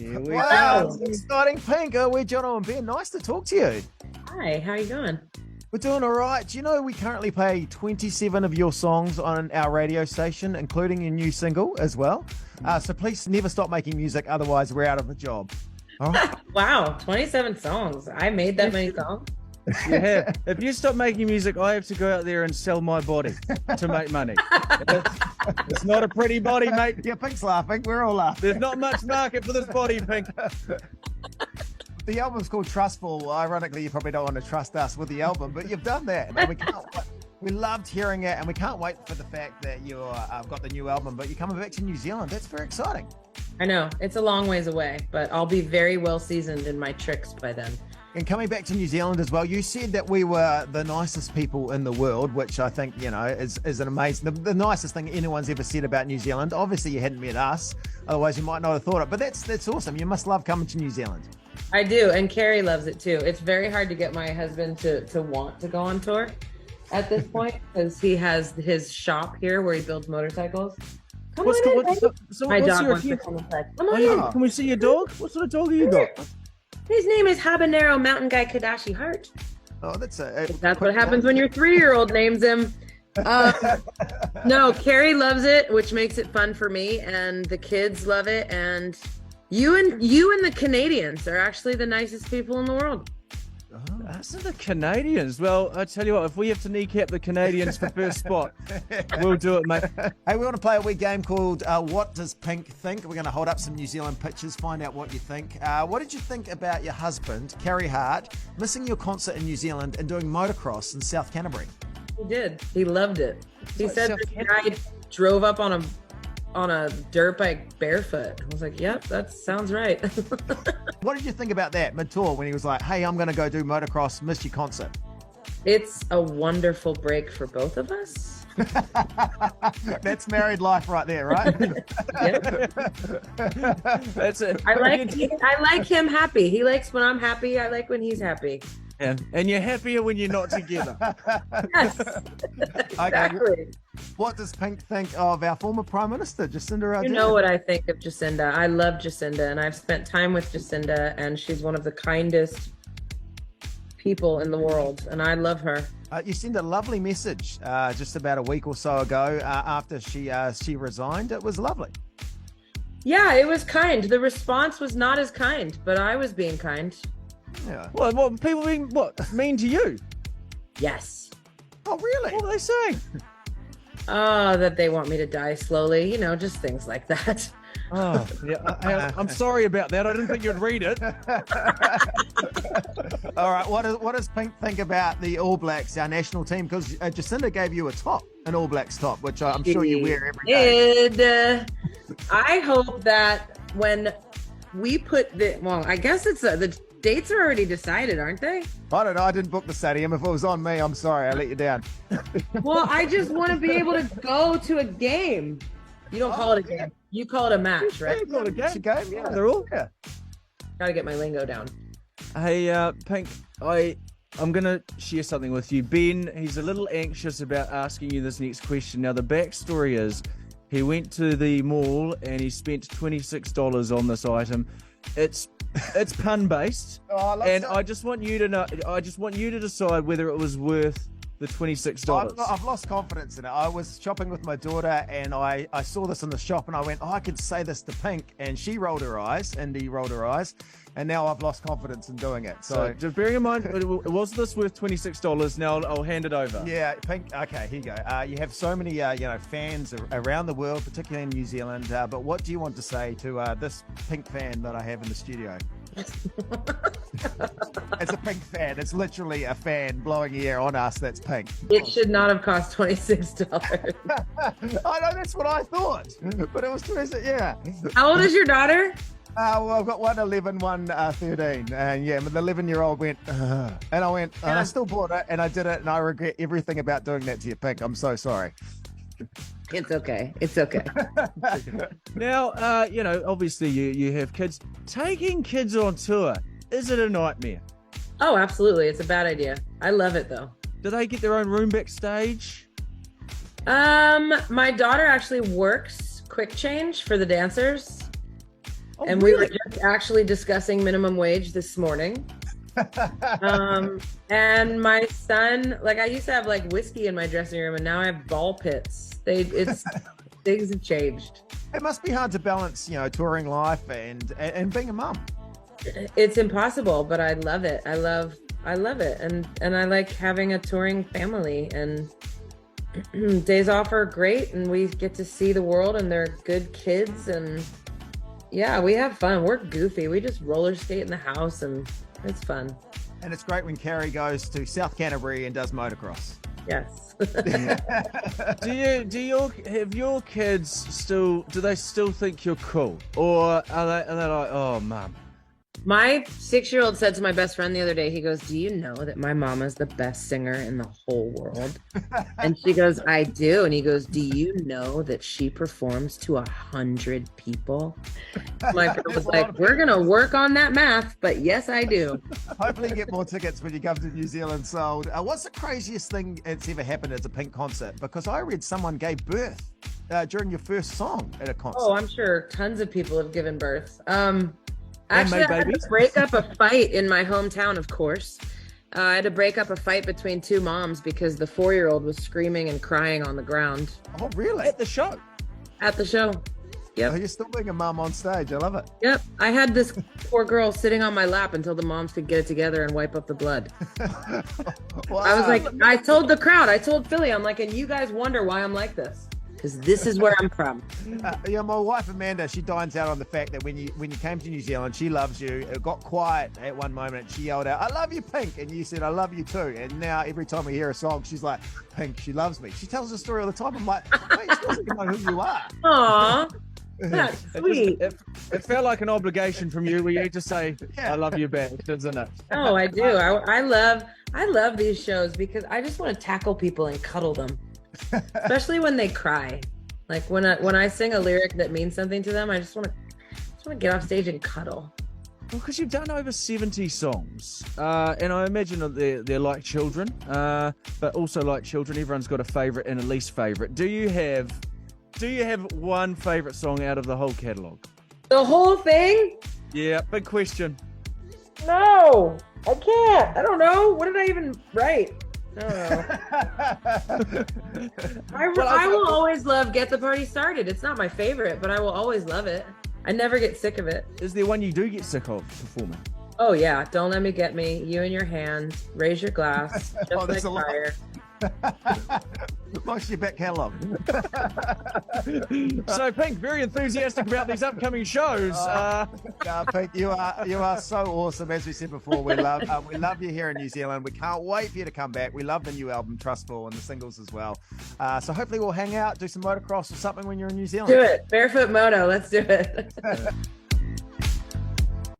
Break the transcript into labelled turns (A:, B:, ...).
A: Here we
B: Wow,
A: go.
B: it's exciting, Pink. We're Jono Ben. Nice to talk to you.
C: Hi, how you doing?
B: We're doing all right. Do you know we currently play 27 of your songs on our radio station, including your new single as well? So please never stop making music, otherwise we're out of a job. All right?
C: Wow, 27 songs. I made that many songs.
A: Yeah. If you stop making music, I have to go out there and sell my body to make money. It's not a pretty body, mate.
B: Yeah, Pink's laughing. We're all laughing.
A: There's not much market for this body, Pink.
B: The album's called Trustfall. Ironically, you probably don't want to trust us with the album, but you've done that. And we loved hearing it, and we can't wait for the fact that you've got the new album, but you're coming back to New Zealand. That's very exciting.
C: I know, it's a long ways away, but I'll be very well seasoned in my tricks by then.
B: And coming back to New Zealand as well, you said that we were the nicest people in the world, which I think, is an amazing, the nicest thing anyone's ever said about New Zealand. Obviously, you hadn't met us, otherwise you might not have thought it. But that's awesome. You must love coming to New Zealand.
C: I do, and Carrie loves it too. It's very hard to get my husband to want to go on tour at this point because he has his shop here where he builds motorcycles. My dog wants to come inside. Come on in.
A: Can we see your dog? What sort of dog have you got?
C: His name is Habanero Mountain Guy Kadashi Heart.
B: Oh, that's
C: what happens when your 3-year-old names him. No, Carrie loves it, which makes it fun for me, and the kids love it. And you and the Canadians are actually the nicest people in the world.
A: That's the Canadians. Well, I tell you what, if we have to kneecap the Canadians for first spot, we'll do it, mate.
B: Hey, we want to play a wee game called What Does Pink Think? We're going to hold up some New Zealand pictures, find out what you think. What did you think about your husband, Carrie Hart, missing your concert in New Zealand and doing motocross in South Canterbury?
C: He did. He loved it. He said the guy drove up on a dirt bike barefoot. I was like, yep, that sounds right.
B: What did you think about that mid-tour when he was like, hey, I'm going to go do motocross, miss your concert?
C: It's a wonderful break for both of us.
B: That's married life right there, right?
A: That's it.
C: I like him happy. He likes when I'm happy. I like when he's happy.
A: And you're happier when you're not together.
C: Yes. Exactly.
B: What does Pink think of our former Prime Minister, Jacinda Ardern?
C: You know what I think of Jacinda. I love Jacinda, and I've spent time with Jacinda, and she's one of the kindest people in the world, and I love her.
B: You sent a lovely message just about a week or so ago after she resigned. It was lovely.
C: Yeah, it was kind. The response was not as kind, but I was being kind.
B: Yeah.
A: What people being mean to you?
C: Yes.
B: Oh, really?
A: What were they saying?
C: Oh, that they want me to die slowly. Just things like that.
A: Oh, yeah. I'm sorry about that. I didn't think you'd read it.
B: All right. What does Pink think about the All Blacks, our national team? Because Jacinda gave you an All Blacks top, which I'm sure you wear every day.
C: I hope that when we put I guess it's the dates are already decided, aren't they?
B: I don't know. I didn't book the stadium. If it was on me, I'm sorry. I let you down.
C: Well, I just want to be able to go to a game. You don't call it a game. You call it a match, right?
B: You call it a game. It's a game. Yeah, they're all. Yeah.
C: Gotta get my lingo down.
A: Hey, Pink, I'm going to share something with you. Ben, he's a little anxious about asking you this next question. Now, the backstory is he went to the mall and he spent $26 on this item. It's pun based, and I just want you to know. I just want you to decide whether it was worth the $26.
B: I've lost confidence in it. I was shopping with my daughter, and I saw this in the shop, and I went, I could say this to Pink, and she rolled her eyes. Indy rolled her eyes, and now I've lost confidence in doing it. So
A: just bearing in mind, was this worth $26? Now I'll hand it over.
B: Yeah, Pink. Okay, here you go. You have so many, fans around the world, particularly in New Zealand. But what do you want to say to this Pink fan that I have in the studio? It's a Pink fan. It's literally a fan blowing air on us. That's Pink.
C: It should not have cost $26.
B: I know, that's what I thought, but it was 26. Yeah.
C: How old is your daughter?
B: Well, I've got one 11, one 13, and yeah, but the 11-year-old went, and I went, and I still bought it, and I did it, and I regret everything about doing that to you, Pink. I'm so sorry.
C: It's okay. It's okay.
A: Now, obviously you have kids. Taking kids on tour, is it a nightmare?
C: Oh, absolutely. It's a bad idea. I love it though.
A: Do they get their own room backstage?
C: My daughter actually works quick change for the dancers.
B: Oh,
C: and we were just actually discussing minimum wage this morning. And my son, like, I used to have like whiskey in my dressing room, and now I have ball pits. Things have changed.
B: It must be hard to balance, touring life and being a mum.
C: It's impossible, but I love it. I love it, and I like having a touring family, and days off are great, and we get to see the world, and they're good kids, and yeah, we have fun. We're goofy. We just roller skate in the house, and it's fun.
B: And it's great when Carrie goes to South Canterbury and does motocross.
C: Yes.
A: Have your kids still? Do they still think you're cool, or are they like, oh, mum?
C: My 6-year-old said to my best friend the other day, he goes, "Do you know that my mama's the best singer in the whole world?" And she goes, "I do." And he goes, "Do you know that she performs to 100 people?" My friend was like, "We're going to work on that math, but yes, I do."
B: Hopefully you get more tickets when you come to New Zealand sold. What's the craziest thing that's ever happened at a Pink concert? Because I read someone gave birth during your first song at a concert.
C: Oh, I'm sure tons of people have given birth. Actually, I had
A: babies.
C: to break up a fight in my hometown, of course. I had to break up a fight between two moms because the 4-year-old was screaming and crying on the ground.
B: Oh, really?
A: At the show?
C: At the show. Yep.
B: Oh, you're still being a mum on stage. I love it.
C: Yep. I had this poor girl sitting on my lap until the moms could get it together and wipe up the blood.
B: Wow.
C: I was like, I told the crowd, I told Philly, I'm like, and you guys wonder why I'm like this. Because this is where I'm from.
B: My wife Amanda, she dines out on the fact that when you came to New Zealand, she loves you. It got quiet at one moment. She yelled out, "I love you, Pink," and you said, "I love you too." And now every time we hear a song, she's like, "Pink, she loves me." She tells the story all the time. I'm like, "Wait, she doesn't even know who you are."
C: Aw, that's sweet.
A: It felt like an obligation from you where you had to say, "I love you back," doesn't it?
C: Oh, I do. I love these shows because I just want to tackle people and cuddle them. Especially when they cry. Like when I sing a lyric that means something to them, I just want to get off stage and cuddle.
A: Well, because you've done over 70 songs, and I imagine that they're like children, but also like children, everyone's got a favourite and a least favourite. Do you have one favourite song out of the whole catalogue?
C: The whole thing?
A: Yeah, big question.
C: No, I can't. I don't know. What did I even write? I will always love "Get the Party Started." It's not my favorite, but I will always love it. I never get sick of it.
A: Is there one you do get sick of performing?
C: Oh yeah, "Don't Let Me Get Me," "You in Your Hand," "Raise Your Glass," "Just Like Fire."
B: Most of your back catalogue.
A: So Pink, very enthusiastic about these upcoming shows.
B: Pink, you are so awesome. As we said before, we love you here in New Zealand. We can't wait for you to come back. We love the new album Trustfall and the singles as well. So hopefully we'll hang out, do some motocross or something when you're in New Zealand.
C: Do it, barefoot moto. Let's do it.